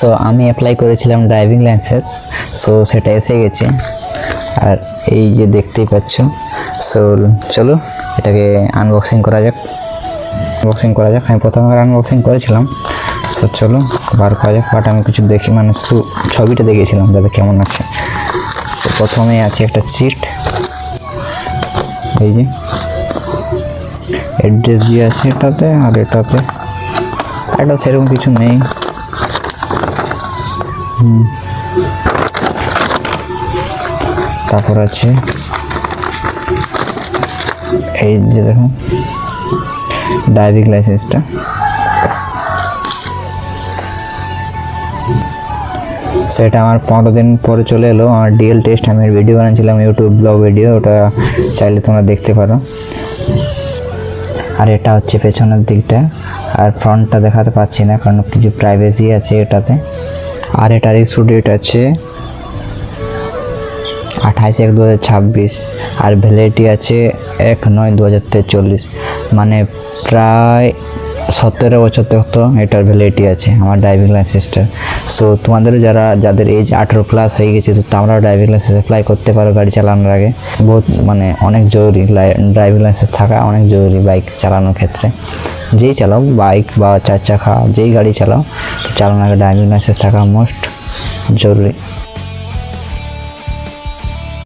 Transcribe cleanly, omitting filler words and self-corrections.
So আমি apply করেছিলাম driving licence, so সেটা এসে গেছে। আর এই যে দেখতেই পাচ্ছ, সো চলো এটাকে আনবক্সিং করা যাক। আমি প্রথমবার আনবক্সিং করেছিলাম, সো চলো বার করা যাক। বাট আমি কিছু দেখি, মানে শুধু ছবিটা দেখেছিলাম যাতে কেমন আছে। সো প্রথমে আছে একটা চিট, এই যে অ্যাড্রেস দিয়ে আছে এটাতে, আর এটাতে এটা সেরকম কিছু নেই। তারপর আছে এই যে দেখুন ড্রাইভিং লাইসেন্সটা। সেটা আমার 15 দিন পরে চলে এলো। আমার ডিএল টেস্ট, আমি ভিডিও বানিয়েছিলাম ইউটিউব ব্লগ ভিডিও, ওটা চাইলে তোমরা দেখতে পারো। আর এটা হচ্ছে পেছনের দিকটা, আর ফ্রন্টটা দেখাতে পাচ্ছি না কারণ কিছু প্রাইভেসি আছে এটাতে। আর এটার এক্সপো ডেট আছে 28/1/2026, আর ভ্যালিডিটি আছে 1/9/2043, মানে প্রায় 17 বছর তো এটার ভ্যালিডিটি আছে আমার ড্রাইভিং লাইসেন্সটার। সো তোমাদেরও যাদের এজ 18+ হয়ে গেছে, তো তোমরাও ড্রাইভিং লাইসেন্স অ্যাপ্লাই করতে পারো গাড়ি চালানোর আগে। বহুত মানে অনেক জরুরি, ড্রাইভিং লাইসেন্স থাকা অনেক জরুরি বাইক চালানোর ক্ষেত্রে। যেই চালাও, বাইক বা 4 চাকা যেই গাড়ি চালাও, তো চালানোর আগে ড্রাইভিং লাইসেন্স থাকা মোস্ট জরুরি।